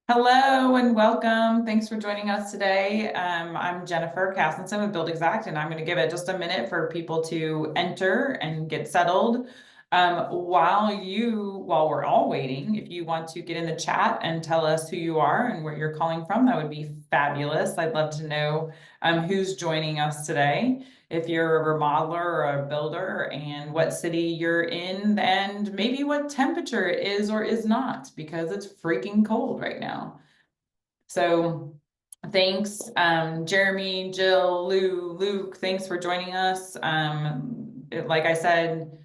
Hello and welcome. Thanks for joining us today. I'm Jennifer Cassinson with Buildxact, and I'm going to give it just a minute for people to enter and get settled. While we're all waiting, if you want to get in the chat and tell us who you are and where you're calling from, that would be fabulous. I'd love to know who's joining us today. If you're a remodeler or a builder, and what city you're in, and maybe what temperature it is or is not, because it's freaking cold right now. So thanks, Jeremy, Jill, Lou, Luke, thanks for joining us. Like I said,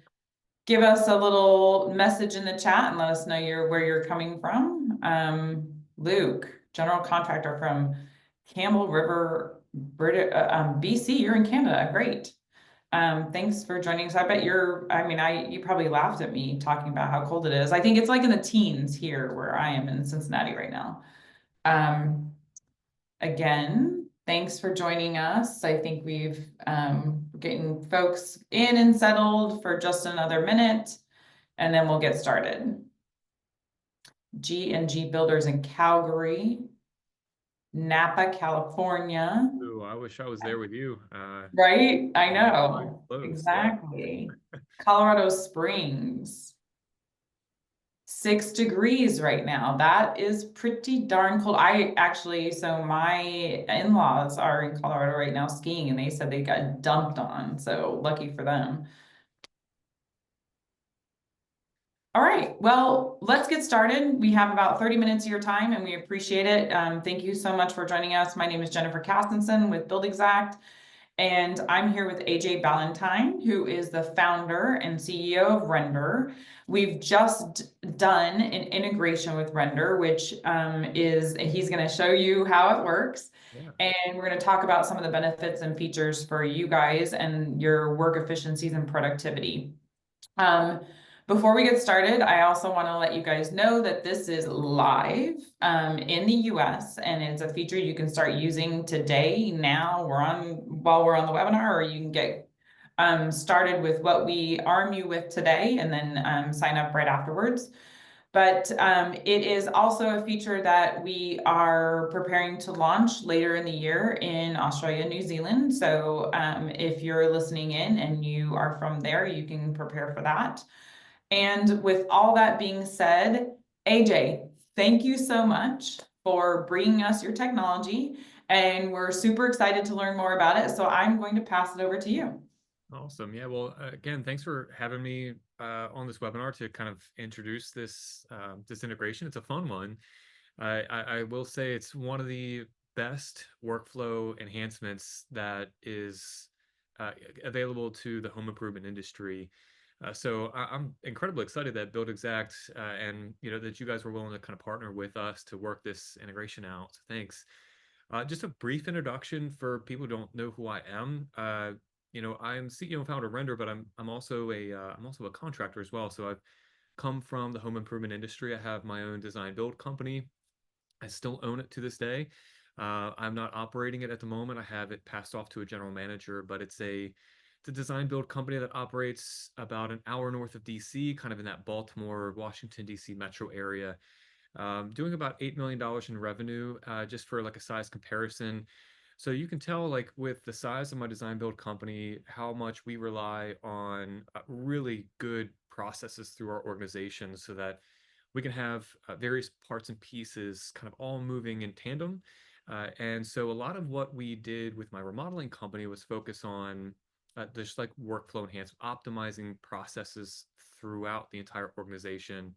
give us a little message in the chat and let us know where you're coming from. Luke, general contractor from Campbell River, BC. You're in Canada. Great. Thanks for joining us. I bet you probably laughed at me talking about how cold it is. I think it's like in the teens here where I am in Cincinnati right now. Again, thanks for joining us. I think we've getting folks in and settled for just another minute, and then we'll get started. G&G Builders in Calgary, Napa, California. Ooh, I wish I was there with you. Right? I Quite know. close, yeah. Exactly. Colorado Springs. 6 degrees right now. That is pretty darn cold. So my in-laws are in Colorado right now skiing, and they said they got dumped on. So lucky for them. All right, well, let's get started. We have about 30 minutes of your time, and we appreciate it. Thank you so much for joining us. My name is Jennifer Cassinson with Buildxact, and I'm here with AJ Ballantine, who is the founder and CEO of Rendr. We've just done an integration with Rendr, which he's going to show you how it works. Yeah. And we're going to talk about some of the benefits and features for you guys and your work efficiencies and productivity. Before we get started, I also want to let you guys know that this is live in the US, and it's a feature you can start using today. While we're on the webinar, or you can get started with what we arm you with today and then sign up right afterwards. But it is also a feature that we are preparing to launch later in the year in Australia, New Zealand. So if you're listening in and you are from there, you can prepare for that. And with all that being said, AJ, thank you so much for bringing us your technology, and we're super excited to learn more about it. So I'm going to pass it over to you. Awesome. Yeah. Well, again, thanks for having me on this webinar to kind of introduce this integration. It's a fun one. I will say it's one of the best workflow enhancements that is available to the home improvement industry. So I'm incredibly excited that Buildxact and that you guys were willing to kind of partner with us to work this integration out. So thanks. Just a brief introduction for people who don't know who I am. I'm CEO and founder of Rendr, but I'm also a contractor as well. So I've come from the home improvement industry. I have my own design build company. I still own it to this day. I'm not operating it at the moment. I have it passed off to a general manager, but it's a design build company that operates about an hour north of DC, kind of in that Baltimore, Washington, DC metro area. Doing about $8 million in revenue, just for like a size comparison. So you can tell, like, with the size of my design build company, how much we rely on really good processes through our organization so that we can have various parts and pieces kind of all moving in tandem. And so a lot of what we did with my remodeling company was focus on just like workflow enhancement, optimizing processes throughout the entire organization.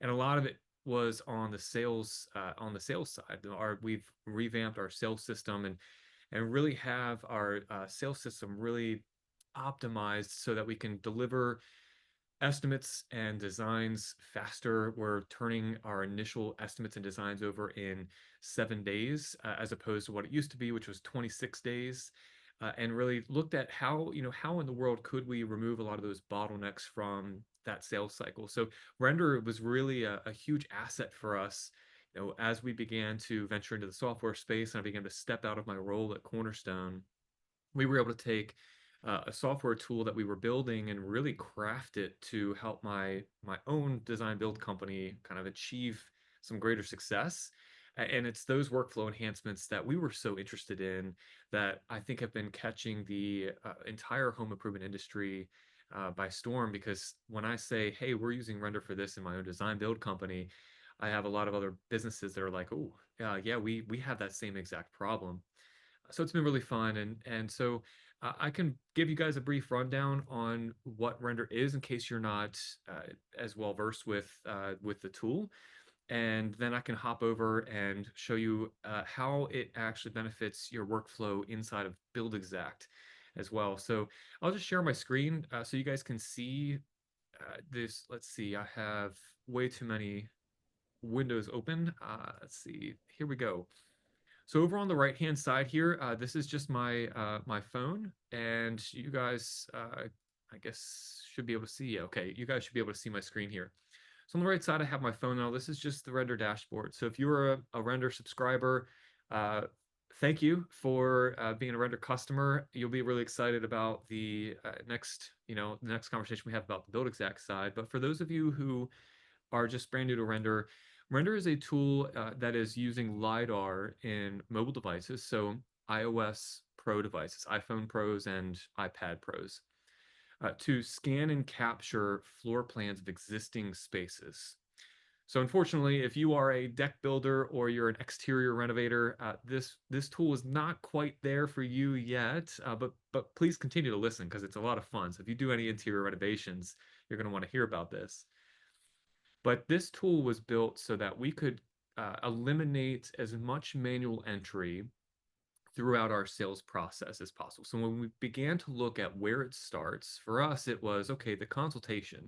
And a lot of it was on the sales side. We've revamped our sales system and really have our sales system really optimized so that we can deliver estimates and designs faster. We're turning our initial estimates and designs over in 7 days, as opposed to what it used to be, which was 26 days. And really looked at how in the world could we remove a lot of those bottlenecks from that sales cycle. So Rendr was really a huge asset for us, as we began to venture into the software space and I began to step out of my role at Cornerstone. We were able to take a software tool that we were building and really craft it to help my own design build company kind of achieve some greater success. And it's those workflow enhancements that we were so interested in that I think have been catching the entire home improvement industry by storm. Because when I say, hey, we're using Render for this in my own design build company, I have a lot of other businesses that are like, oh, yeah, we have that same exact problem. So it's been really fun. And so I can give you guys a brief rundown on what Render is in case you're not as well versed with the tool, and then I can hop over and show you how it actually benefits your workflow inside of BuildXact as well. So I'll just share my screen so you guys can see this. Let's see, I have way too many windows open. Let's see, here we go. So over on the right hand side here, this is just my phone, and you guys, I guess, should be able to see. Yeah, okay, you guys should be able to see my screen here. So on the right side, I have my phone now. This is just the Render dashboard. So if you're a Render subscriber, uh, thank you for being a Render customer. You'll be really excited about the the next conversation we have about the BuildXact side. But for those of you who are just brand new to Render, Render is a tool that is using LiDAR in mobile devices, so iOS Pro devices, iPhone Pros and iPad Pros, to scan and capture floor plans of existing spaces. So unfortunately, if you are a deck builder or you're an exterior renovator, this tool is not quite there for you yet. But please continue to listen because it's a lot of fun. So if you do any interior renovations, you're going to want to hear about this. But this tool was built so that we could eliminate as much manual entry throughout our sales process as possible. So when we began to look at where it starts, for us, it was okay, the consultation.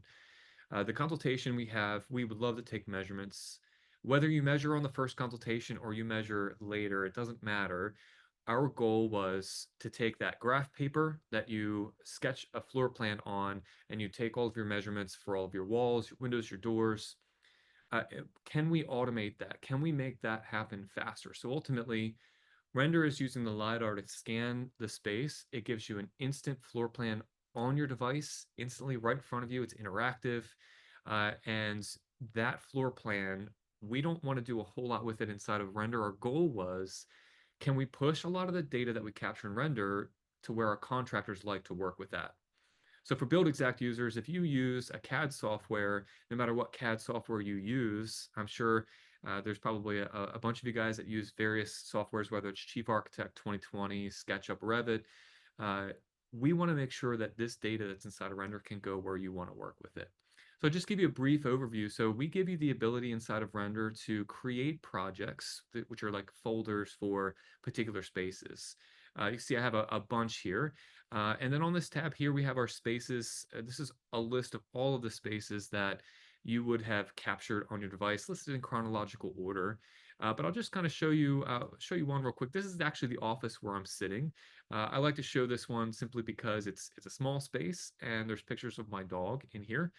The consultation we would love to take measurements. Whether you measure on the first consultation or you measure later, it doesn't matter. Our goal was to take that graph paper that you sketch a floor plan on, and you take all of your measurements for all of your walls, your windows, your doors. Can we automate that? Can we make that happen faster? So ultimately, Render is using the LiDAR to scan the space. It gives you an instant floor plan on your device, instantly right in front of you. It's interactive. And that floor plan, we don't want to do a whole lot with it inside of Render. Our goal was, can we push a lot of the data that we capture in Render to where our contractors like to work with that? So for BuildXact users, if you use a CAD software, no matter what CAD software you use, I'm sure there's probably a bunch of you guys that use various softwares, whether it's Chief Architect 2020, SketchUp, Revit. Uh, we want to make sure that this data that's inside of Render can go where you want to work with it. So just give you a brief overview. So we give you the ability inside of Render to create projects, which are like folders for particular spaces. You see I have a bunch here. And then on this tab here, we have our spaces. This is a list of all of the spaces that you would have captured on your device, listed in chronological order. But I'll just kind of show you one real quick. This is actually the office where I'm sitting. I like to show this one simply because it's a small space and there's pictures of my dog in here.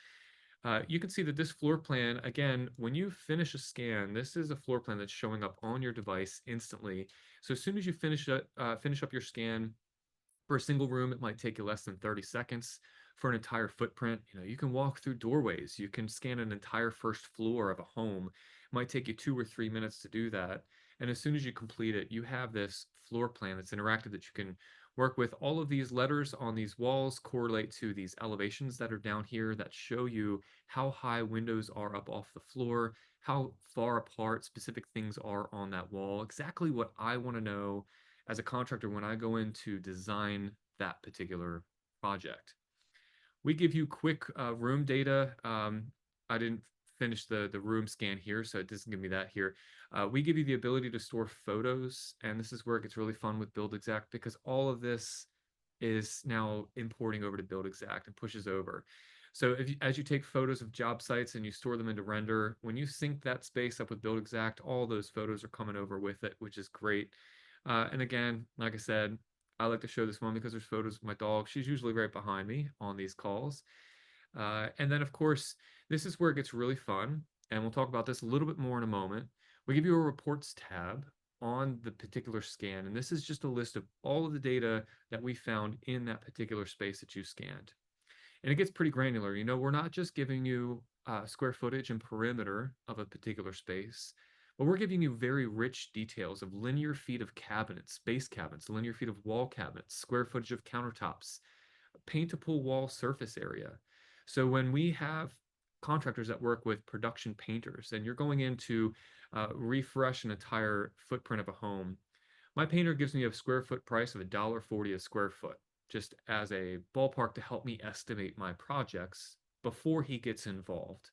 You can see that this floor plan, again, when you finish a scan, this is a floor plan that's showing up on your device instantly. So as soon as you finish up your scan, for a single room, it might take you less than 30 seconds. For an entire footprint, you can walk through doorways. You can scan an entire first floor of a home. It might take you 2 or 3 minutes to do that. And as soon as you complete it, you have this floor plan that's interactive that you can work with. All of these letters on these walls correlate to these elevations that are down here that show you how high windows are up off the floor, how far apart specific things are on that wall, exactly what I want to know as a contractor when I go in to design that particular project. We give you quick room data. I didn't finish the room scan here, so it doesn't give me that here. We give you the ability to store photos, and this is where it gets really fun with BuildXact because all of this is now importing over to BuildXact and pushes over. So as you take photos of job sites and you store them into Render, when you sync that space up with BuildXact, all those photos are coming over with it, which is great. And again, like I said, I like to show this one because there's photos of my dog. She's usually right behind me on these calls. And then, of course, this is where it gets really fun. And we'll talk about this a little bit more in a moment. We give you a reports tab on the particular scan. And this is just a list of all of the data that we found in that particular space that you scanned. And it gets pretty granular. We're not just giving you square footage and perimeter of a particular space, But we're giving you very rich details of linear feet of cabinets, base cabinets, linear feet of wall cabinets, square footage of countertops, paintable wall surface area. So when we have contractors that work with production painters and you're going in to refresh an entire footprint of a home, my painter gives me a square foot price of $1.40 a square foot, just as a ballpark to help me estimate my projects before he gets involved.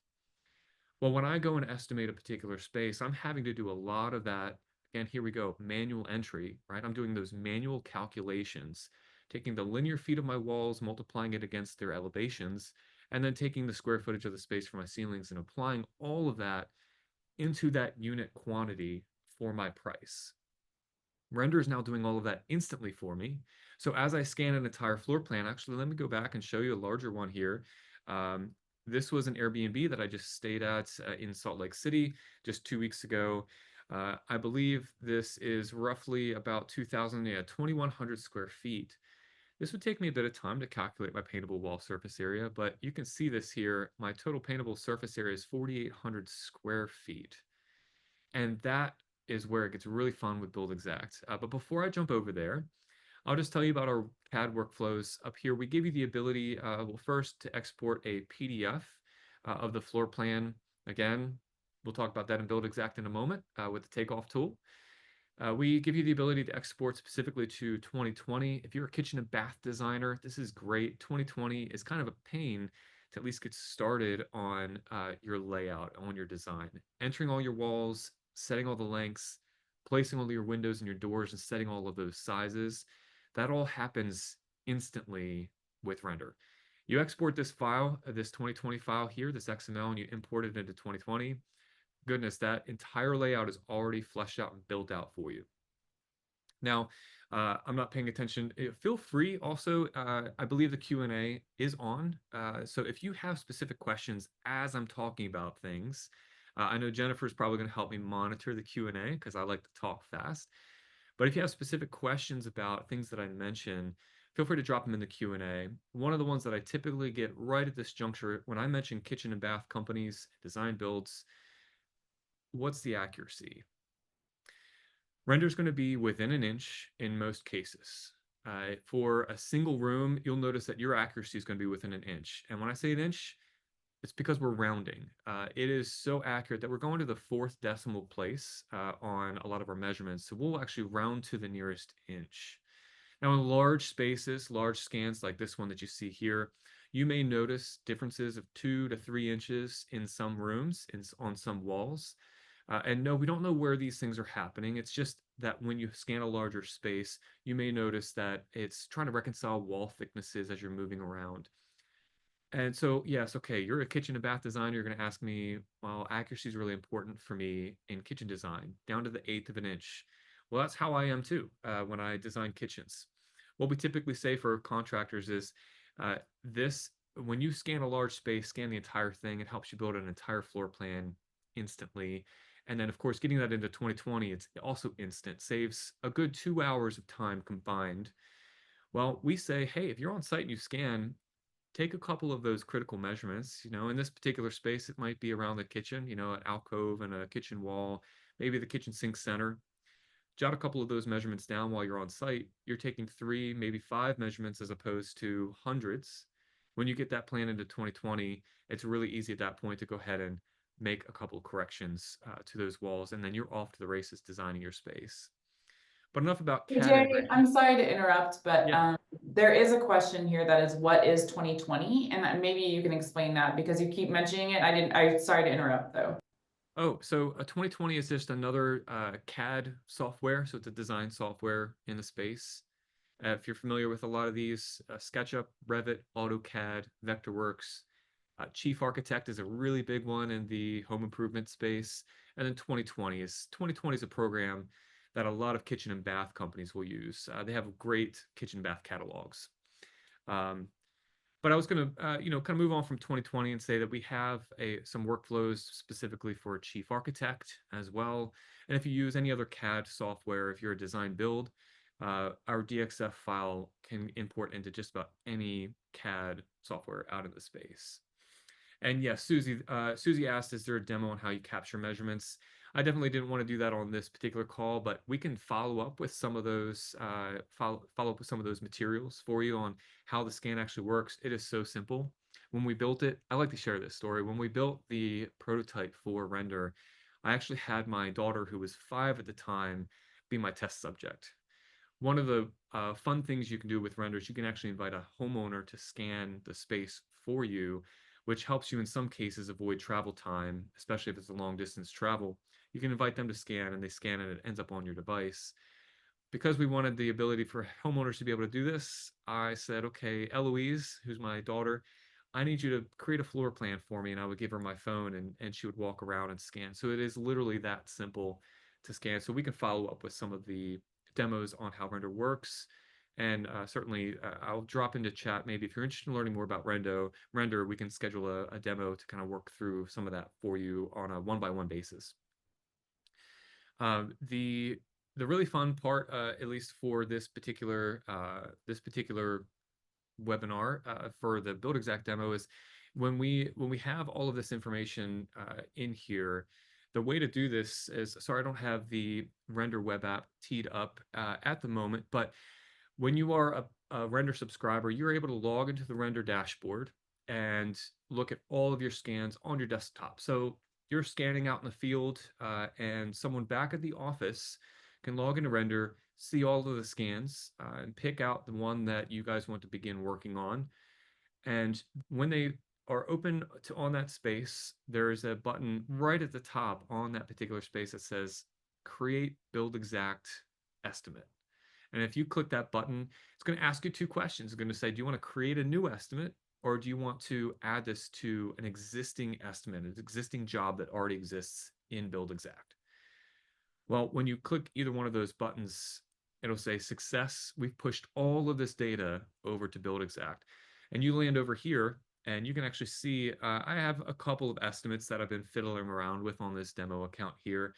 Well, when I go and estimate a particular space, I'm having to do a lot of that. Again, here we go, manual entry, right? I'm doing those manual calculations, taking the linear feet of my walls, multiplying it against their elevations, and then taking the square footage of the space for my ceilings and applying all of that into that unit quantity for my price. Rendr is now doing all of that instantly for me. So as I scan an entire floor plan, actually, let me go back and show you a larger one here. Um, this was an Airbnb that I just stayed at in Salt Lake City just 2 weeks ago. I believe this is roughly about 2,100 square feet. This would take me a bit of time to calculate my paintable wall surface area, but you can see this here. My total paintable surface area is 4,800 square feet. And that is where it gets really fun with Buildxact. But before I jump over there, I'll just tell you about our CAD workflows. Up here, we give you the ability, well, first to export a PDF of the floor plan. Again, we'll talk about that in Buildxact in a moment with the takeoff tool. We give you the ability to export specifically to 2020. If you're a kitchen and bath designer, this is great. 2020 is kind of a pain to at least get started on your layout, on your design. Entering all your walls, setting all the lengths, placing all your windows and your doors, and setting all of those sizes. That all happens instantly with Rendr. You export this file, this 2020 file here, this XML, and you import it into 2020. Goodness, that entire layout is already fleshed out and built out for you. Now, I'm not paying attention. Feel free also, I believe the Q&A is on. So if you have specific questions as I'm talking about things, I know Jennifer's probably going to help me monitor the Q&A because I like to talk fast. But if you have specific questions about things that I mention, feel free to drop them in the Q&A. One of the ones that I typically get right at this juncture, when I mention kitchen and bath companies, design builds, what's the accuracy? Rendr is going to be within an inch in most cases. For a single room, you'll notice that your accuracy is going to be within an inch. And when I say an inch, it's because we're rounding. It is so accurate that we're going to the 4th decimal place on a lot of our measurements. So we'll actually round to the nearest inch. Now, in large spaces, large scans like this one that you see here, you may notice differences of 2 to 3 inches in some rooms, on some walls. And no, we don't know where these things are happening. It's just that when you scan a larger space, you may notice that it's trying to reconcile wall thicknesses as you're moving around. And so, yes, okay, you're a kitchen and bath designer. You're going to ask me, well, accuracy is really important for me in kitchen design, down to the 1/8 of an inch. Well, that's how I am too when I design kitchens. What we typically say for contractors is this, when you scan a large space, scan the entire thing, it helps you build an entire floor plan instantly. And then, of course, getting that into 2020, it's also instant, saves a good 2 hours of time combined. Well, we say, hey, if you're on site and you scan, take a couple of those critical measurements. In this particular space, it might be around the kitchen, an alcove and a kitchen wall, maybe the kitchen sink center. Jot a couple of those measurements down while you're on site. You're taking 3, maybe 5 measurements as opposed to hundreds. When you get that plan into 2020, it's really easy at that point to go ahead and make a couple of corrections to those walls, and then you're off to the races designing your space. But enough about Hey, CAD Jay, integration. I'm sorry to interrupt, but Yeah. there is a question here that is, what is 2020? And maybe you can explain that because you keep mentioning it. I'm sorry to interrupt though. Oh, so 2020 is just another CAD software. So it's a design software in the space. If you're familiar with a lot of these, SketchUp, Revit, AutoCAD, Vectorworks, Chief Architect is a really big one in the home improvement space. And then 2020 is a program that a lot of kitchen and bath companies will use. They have great kitchen and bath catalogs. Um, but I was going to, kind of move on from 2020 and say that we have some workflows specifically for Chief Architect as well. And if you use any other CAD software, if you're a design build, our DXF file can import into just about any CAD software out in the space. And yes, Susie asked, is there a demo on how you capture measurements? I definitely didn't want to do that on this particular call, but we can follow up with some of those, follow up with some of those materials for you on how the scan actually works. It is so simple. When we built it, I like to share this story. When we built the prototype for Render, I actually had my daughter, who was 5 at the time, be my test subject. One of the fun things you can do with Render is you can actually invite a homeowner to scan the space for you, which helps you in some cases avoid travel time, especially if it's a long distance travel. You can invite them to scan, and they scan and it ends up on your device. Because we wanted the ability for homeowners to be able to do this, I said, okay, Eloise, who's my daughter, I need you to create a floor plan for me. And I would give her my phone, and she would walk around and scan. So it is literally that simple to scan. So we can follow up with some of the demos on how Render works. And certainly, I'll drop into chat. Maybe if you're interested in learning more about Render, we can schedule a demo to kind of work through some of that for you on a one-by-one basis. The really fun part, at least for this particular webinar for the Buildxact demo, is when we have all of this information in here. The way to do this is, sorry, I don't have the Render web app teed up at the moment, but when you are a Render subscriber, you're able to log into the Render dashboard and look at all of your scans on your desktop. So you're scanning out in the field, and someone back at the office can log into Render, see all of the scans, and pick out the one that you guys want to begin working on. And when they are open to on that space, there is a button right at the top on that particular space that says Create Buildxact Estimate. And if you click that button, it's going to ask you 2 questions. It's going to say, do you want to create a new estimate, or do you want to add this to an existing estimate, an existing job that already exists in Buildxact? Well, when you click either one of those buttons, it'll say success. We've pushed all of this data over to Buildxact. And you land over here, and you can actually see I have a couple of estimates that I've been fiddling around with on this demo account here,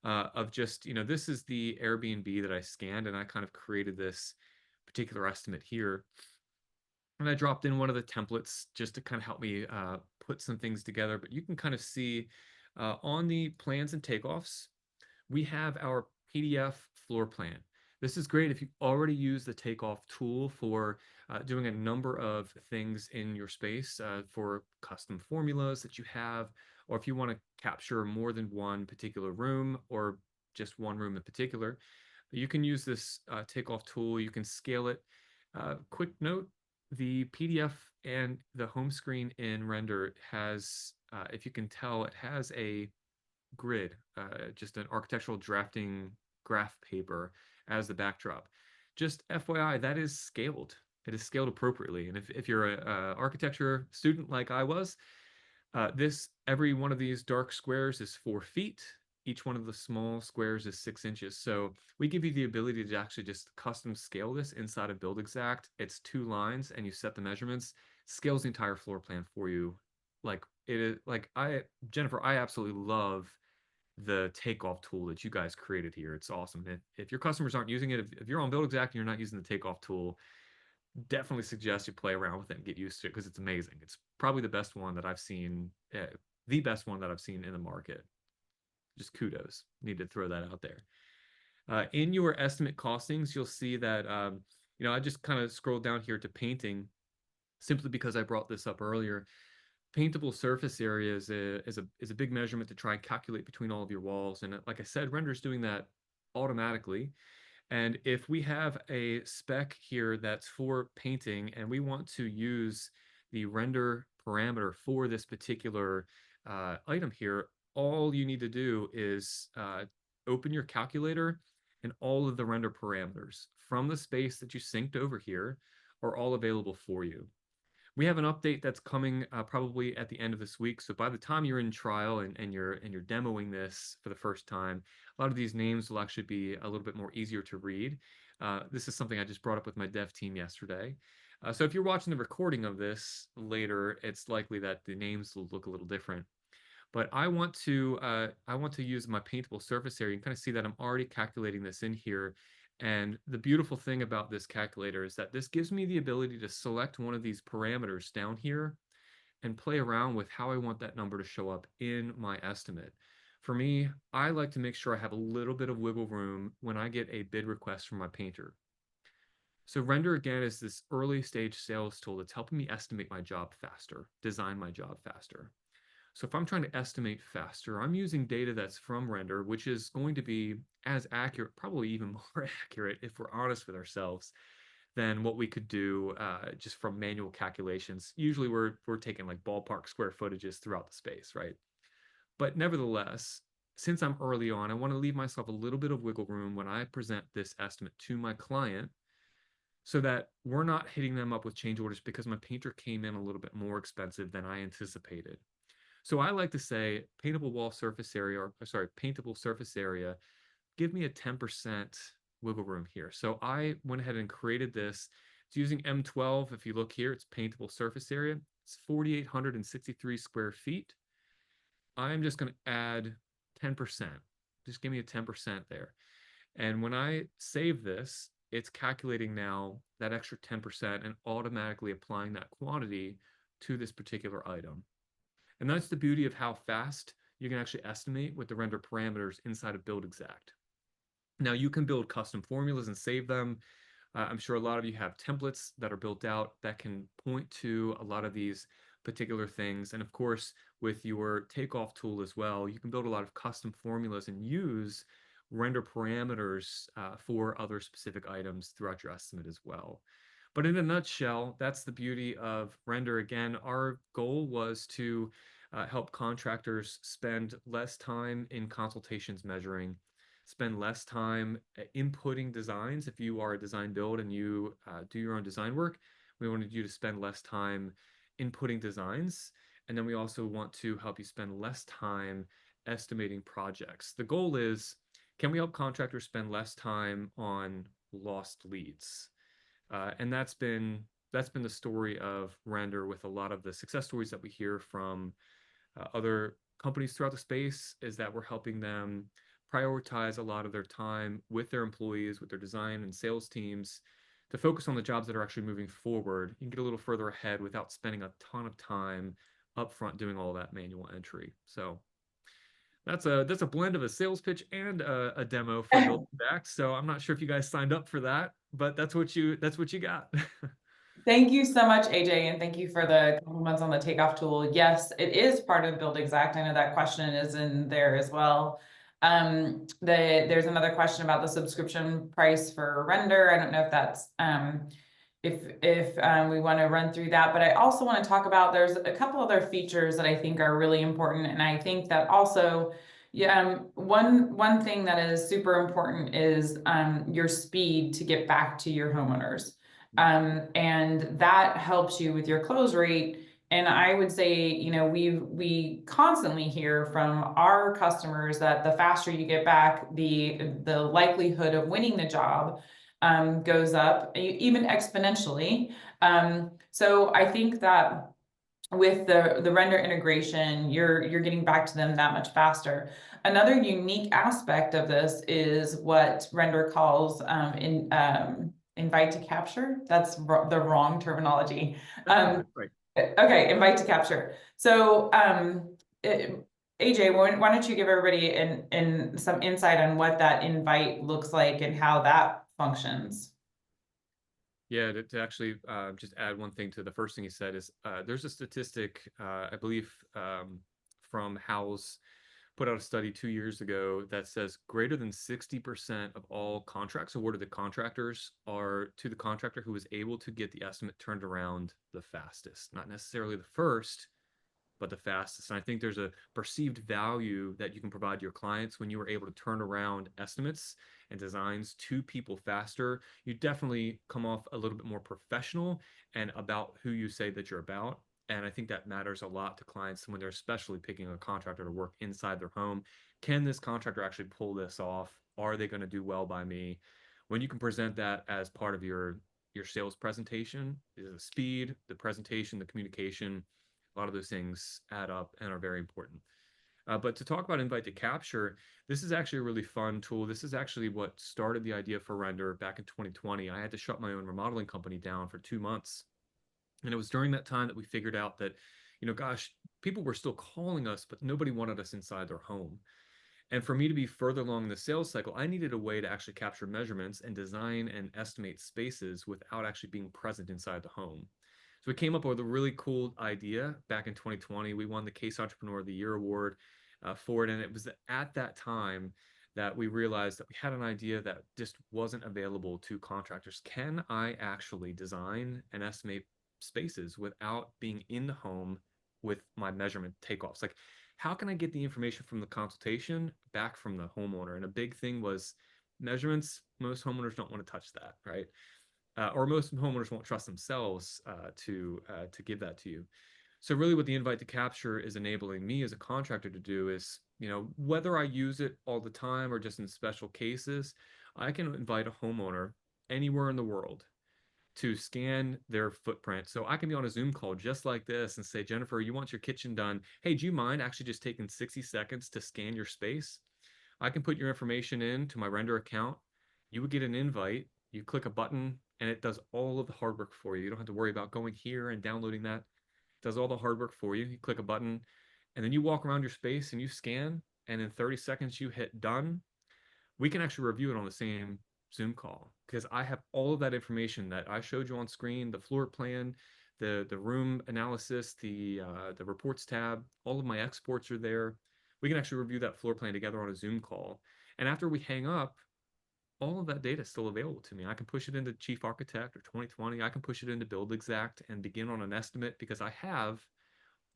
of just, this is the Airbnb that I scanned, and I kind of created this particular estimate here. And I dropped in one of the templates just to kind of help me put some things together. But you can kind of see on the plans and takeoffs, we have our PDF floor plan. This is great if you already use the takeoff tool for doing a number of things in your space, for custom formulas that you have, or if you want to capture more than one particular room or just one room in particular. You can use this takeoff tool. You can scale it. Quick note, the PDF and the home screen in Render has, if you can tell, it has a grid, just an architectural drafting graph paper as the backdrop. Just FYI, that is scaled. It is scaled appropriately. And if you're a architecture student like I was, every one of these dark squares is 4 feet. Each one of the small squares is 6 inches. So we give you the ability to actually just custom scale this inside of Buildxact. It's 2 lines, and you set the measurements, scales the entire floor plan for you. Like it is, like Jennifer, I absolutely love the takeoff tool that you guys created here. It's awesome. If your customers aren't using it, if you're on Buildxact and you're not using the takeoff tool, definitely suggest you play around with it and get used to it, because it's amazing. It's probably the best one that I've seen, the best one that I've seen in the market. Just kudos. Need to throw that out there. In your estimate costings, you'll see that, I just kind of scrolled down here to painting, simply because I brought this up earlier. Paintable surface area is a big measurement to try and calculate between all of your walls. And like I said, Render's doing that automatically. And if we have a spec here that's for painting, and we want to use the render parameter for this particular item here, all you need to do is open your calculator, and all of the render parameters from the space that you synced over here are all available for you. We have an update that's coming probably at the end of this week. So by the time you're in trial and you're demoing this for the first time, a lot of these names will actually be a little bit more easier to read. This is something I just brought up with my dev team yesterday. So if you're watching the recording of this later, it's likely that the names will look a little different. But I want to use my paintable surface area. You can kind of see that I'm already calculating this in here. And the beautiful thing about this calculator is that this gives me the ability to select one of these parameters down here and play around with how I want that number to show up in my estimate. For me, I like to make sure I have a little bit of wiggle room when I get a bid request from my painter. So Render again is this early stage sales tool that's helping me estimate my job faster, design my job faster. So if I'm trying to estimate faster, I'm using data that's from Render, which is going to be as accurate, probably even more accurate if we're honest with ourselves, than what we could do just from manual calculations. Usually we're taking like ballpark square footages throughout the space, right? But nevertheless, since I'm early on, I want to leave myself a little bit of wiggle room when I present this estimate to my client so that we're not hitting them up with change orders because my painter came in a little bit more expensive than I anticipated. So I like to say paintable wall surface area, or sorry, paintable surface area, give me a 10% wiggle room here. So I went ahead and created this. It's using M12. If you look here, it's paintable surface area. It's 4,863 square feet. I'm just going to add 10%. Just give me a 10% there. And when I save this, it's calculating now that extra 10% and automatically applying that quantity to this particular item. And that's the beauty of how fast you can actually estimate with the render parameters inside of Buildxact. Now you can build custom formulas and save them. I'm sure a lot of you have templates that are built out that can point to a lot of these particular things. And of course, with your takeoff tool as well, you can build a lot of custom formulas and use render parameters for other specific items throughout your estimate as well. But in a nutshell, that's the beauty of Render. Again, our goal was to help contractors spend less time in consultations measuring, spend less time inputting designs. If you are a design build and you do your own design work, we wanted you to spend less time inputting designs. And then we also want to help you spend less time estimating projects. The goal is, can we help contractors spend less time on lost leads? And that's been the story of Render with a lot of the success stories that we hear from other companies throughout the space, is that we're helping them prioritize a lot of their time with their employees, with their design and sales teams, to focus on the jobs that are actually moving forward. You can get a little further ahead without spending a ton of time upfront doing all that manual entry. So that's a blend of a sales pitch and a demo for Buildxact. So I'm not sure if you guys signed up for that, but that's what you got. Thank you so much, AJ, and thank you for the compliments on the takeoff tool. Yes, it is part of Buildxact. I know that question is in there as well. There's another question about the subscription price for Render. I don't know if that's if we want to run through that, but I also want to talk about, there's a couple other features that I think are really important, and I think that also, yeah, one thing that is super important is your speed to get back to your homeowners. And that helps you with your close rate. And I would say, you know, we constantly hear from our customers that the faster you get back, the likelihood of winning the job goes up, even exponentially. So I think that with the render integration, you're getting back to them that much faster. Another unique aspect of this is what Render calls invite to capture. That's the wrong terminology. Right. Okay, invite to capture. So AJ, why don't you give everybody in some insight on what that invite looks like and how that functions? Yeah, to actually just add one thing to the first thing you said is there's a statistic, I believe, from Howells, put out a study 2 years ago that says greater than 60% of all contracts awarded to contractors are to the contractor who was able to get the estimate turned around the fastest. Not necessarily the first, but the fastest. And I think there's a perceived value that you can provide your clients when you are able to turn around estimates and designs to people faster. You definitely come off a little bit more professional and about who you say that you're about. And I think that matters a lot to clients when they're especially picking a contractor to work inside their home. Can this contractor actually pull this off? Are they going to do well by me? When you can present that as part of your sales presentation, the speed, the presentation, the communication, a lot of those things add up and are very important. But to talk about invite to capture, this is actually a really fun tool. This is actually what started the idea for Render back in 2020. I had to shut my own remodeling company down for 2 months. And it was during that time that we figured out that, gosh, people were still calling us, but nobody wanted us inside their home. And for me to be further along in the sales cycle, I needed a way to actually capture measurements and design and estimate spaces without actually being present inside the home. So we came up with a really cool idea back in 2020. We won the Case Entrepreneur of the Year award for it. And it was at that time that we realized that we had an idea that just wasn't available to contractors. Can I actually design and estimate spaces without being in the home with my measurement takeoffs? Like, how can I get the information from the consultation back from the homeowner? And a big thing was measurements. Most homeowners don't want to touch that, right? Or most homeowners won't trust themselves to give that to you. So really what the invite to capture is enabling me as a contractor to do is, whether I use it all the time or just in special cases, I can invite a homeowner anywhere in the world to scan their footprint. So I can be on a Zoom call just like this and say, Jennifer, you want your kitchen done. Hey, do you mind actually just taking 60 seconds to scan your space? I can put your information in to my Rendr account. You would get an invite. You click a button and it does all of the hard work for you. You don't have to worry about going here and downloading that. It does all the hard work for you. You click a button and then you walk around your space and you scan. And in 30 seconds, you hit done. We can actually review it on the same Zoom call because I have all of that information that I showed you on screen, the floor plan, the room analysis, the reports tab, all of my exports are there. We can actually review that floor plan together on a Zoom call. And after we hang up, all of that data is still available to me. I can push it into Chief Architect or 2020. I can push it into Buildxact and begin on an estimate because I have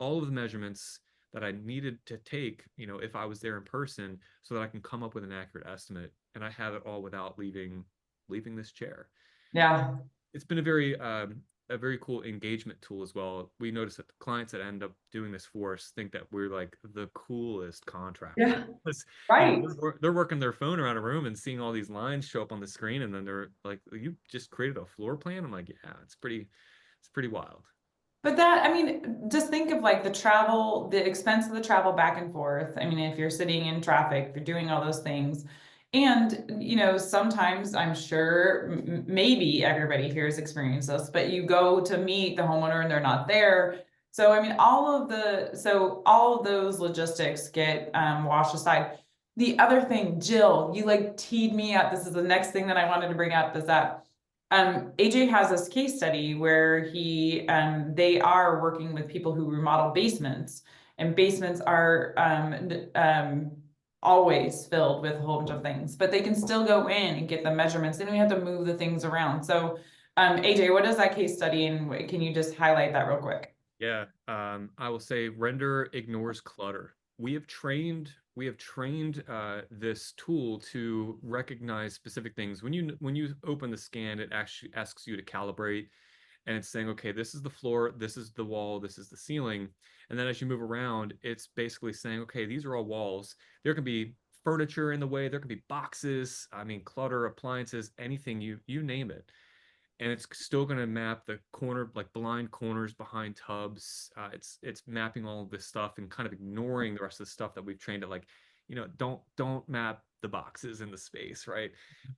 all of the measurements that I needed to take, if I was there in person, so that I can come up with an accurate estimate. And I have it all without leaving this chair. Yeah. It's been a very cool engagement tool as well. We notice that the clients that end up doing this for us think that we're like the coolest contractor. Yeah. Because, Right. they're working their phone around a room and seeing all these lines show up on the screen, and then they're like, "You just created a floor plan?" I'm like, "Yeah, it's pretty wild." But that, I mean, just think of like the travel, the expense of the travel back and forth. I mean, if you're sitting in traffic, if you're doing all those things. And, sometimes I'm sure maybe everybody here has experienced this, but you go to meet the homeowner and they're not there. So, I mean, all of those logistics get washed aside. The other thing, Jill, you like teed me up. This is the next thing that I wanted to bring up is that AJ has this case study where they are working with people who remodel basements, and basements are always filled with a whole bunch of things, but they can still go in and get the measurements. They don't have to move the things around. So, AJ, what is that case study, and can you just highlight that real quick? Yeah, I will say Rendr ignores clutter. We have trained this tool to recognize specific things. When you open the scan, it actually asks you to calibrate, and it's saying, okay, this is the floor, this is the wall, this is the ceiling, and then as you move around, it's basically saying, okay, these are all walls. There can be furniture in the way, there can be boxes, I mean, clutter, appliances, anything you name it, and it's still going to map the corner, like blind corners behind tubs. It's mapping all of this stuff and kind of ignoring the rest of the stuff that we've trained it. Like, don't map the boxes in the space, right?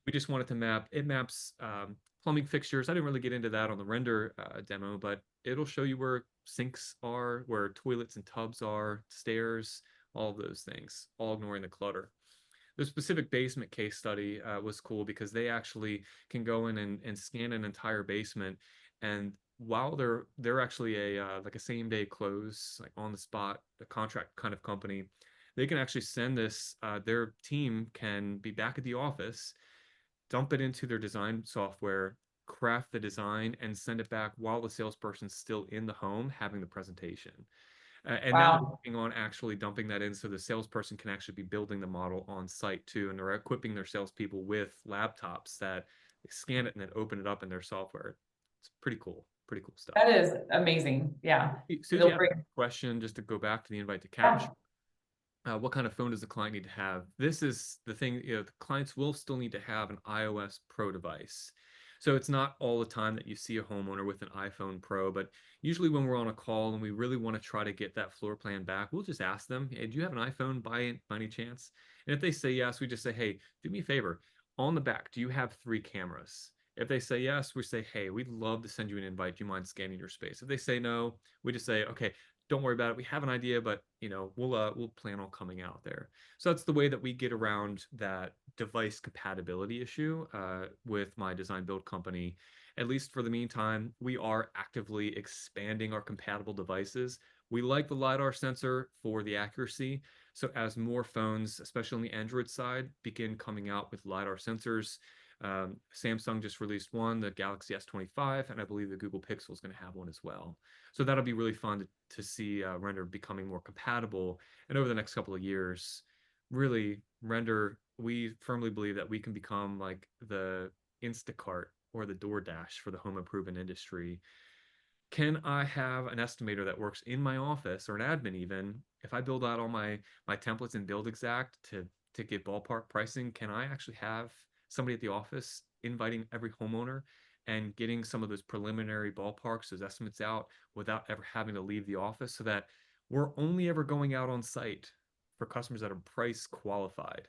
We just want it to map. It maps plumbing fixtures. I didn't really get into that on the Rendr demo, but it'll show you where sinks are, where toilets and tubs are, stairs, all of those things, all ignoring the clutter. The specific basement case study was cool because they actually can go in and scan an entire basement, and while they're actually a like a same day close, like on the spot, a contract kind of company, they can actually send this. Their team can be back at the office, dump it into their design software, craft the design, and send it back while the salesperson's still in the home having the presentation. And now they're Wow. working on actually dumping that in so the salesperson can actually be building the model on site too. And they're equipping their salespeople with laptops that scan it and then open it up in their software. It's pretty cool stuff. That is amazing. Yeah. Susie, It'll I have bring, a question just to go back to the invite to capture. yeah. What kind of phone does the client need to have? This is the thing, the clients will still need to have an iOS Pro device. So it's not all the time that you see a homeowner with an iPhone Pro, but usually when we're on a call and we really want to try to get that floor plan back, we'll just ask them, hey, do you have an iPhone by any chance? And if they say yes, we just say, hey, do me a favor. On the back, do you have 3 cameras? If they say yes, we say, hey, we'd love to send you an invite. Do you mind scanning your space? If they say no, we just say, okay, don't worry about it. We have an idea, but we'll plan on coming out there. So that's the way that we get around that device compatibility issue with my design build company. At least for the meantime, we are actively expanding our compatible devices. We like the LiDAR sensor for the accuracy. So as more phones, especially on the Android side, begin coming out with LiDAR sensors, Samsung just released one, the Galaxy S25, and I believe the Google Pixel is going to have one as well. So that'll be really fun to see Rendr becoming more compatible. And over the next couple of years, really, Rendr, we firmly believe that we can become like the Instacart or the DoorDash for the home improvement industry. Can I have an estimator that works in my office, or an admin even? If I build out all my templates in Buildxact to get ballpark pricing, can I actually have somebody at the office inviting every homeowner and getting some of those preliminary ballparks, those estimates out without ever having to leave the office, so that we're only ever going out on site for customers that are price qualified?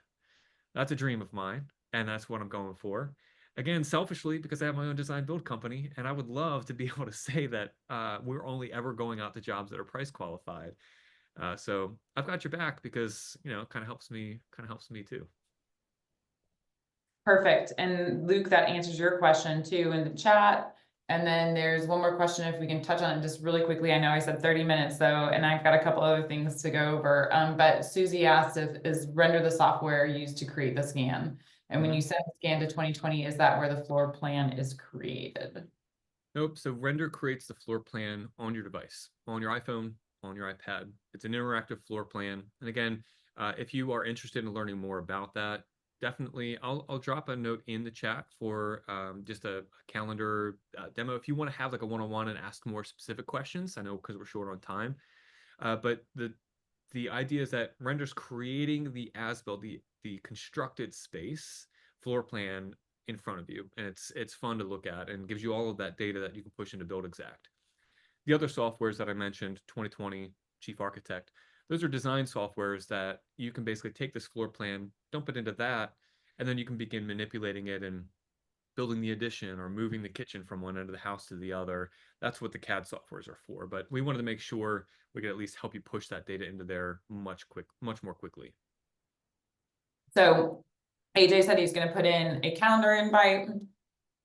That's a dream of mine, and that's what I'm going for. Again, selfishly, because I have my own design build company, and I would love to be able to say that we're only ever going out to jobs that are price qualified. So I've got your back, because it kind of helps me too. Perfect. And Luke, that answers your question too in the chat. And then there's one more question, if we can touch on it just really quickly. I know I said 30 minutes though, and I've got a couple other things to go over. But Susie asked, is Rendr the software used to create the scan? And when you send the scan to 2020, is that where the floor plan is created? Nope. So Rendr creates the floor plan on your device, on your iPhone, on your iPad. It's an interactive floor plan. And again, if you are interested in learning more about that, definitely I'll drop a note in the chat for just a calendar demo. If you want to have like a one-on-one and ask more specific questions, I know because we're short on time. But the idea is that Rendr's creating the as-built, the constructed space floor plan in front of you, and it's fun to look at and gives you all of that data that you can push into Buildxact. The other softwares that I mentioned, 2020, Chief Architect, those are design softwares that you can basically take this floor plan, dump it into that, and then you can begin manipulating it and building the addition or moving the kitchen from one end of the house to the other. That's what the CAD softwares are for. But we wanted to make sure we could at least help you push that data into there much more quickly. So AJ said he's going to put in a calendar invite.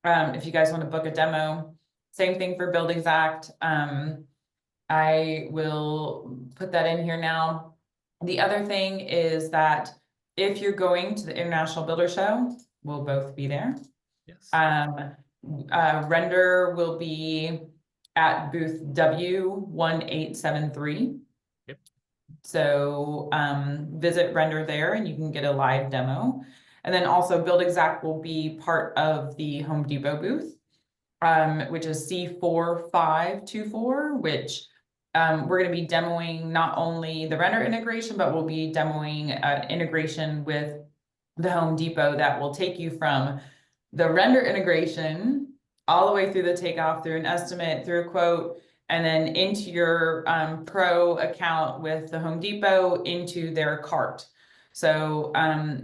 If you guys want to book a demo, same thing for Buildxact. I will put that in here now. The other thing is that if you're going to the International Builder Show, we'll both be there. Yes. Rendr will be at booth W1873. Yep. So visit Rendr there and you can get a live demo. And then also Buildxact will be part of the Home Depot booth, which is C4524, which we're going to be demoing not only the Rendr integration, but we'll be demoing an integration with the Home Depot that will take you from the Rendr integration all the way through the takeoff, through an estimate, through a quote, and then into your pro account with the Home Depot into their cart. So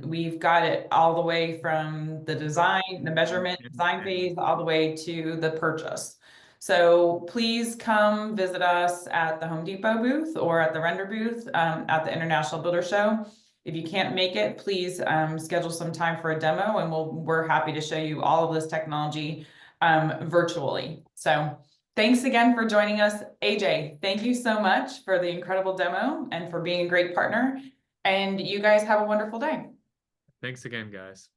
we've got it all the way from the design, the measurement, design phase, all the way to the purchase. So please come visit us at the Home Depot booth or at the Rendr booth at the International Builder Show. If you can't make it, please schedule some time for a demo, and we're happy to show you all of this technology virtually. So thanks again for joining us. AJ, thank you so much for the incredible demo and for being a great partner. And you guys have a wonderful day. Thanks again, guys.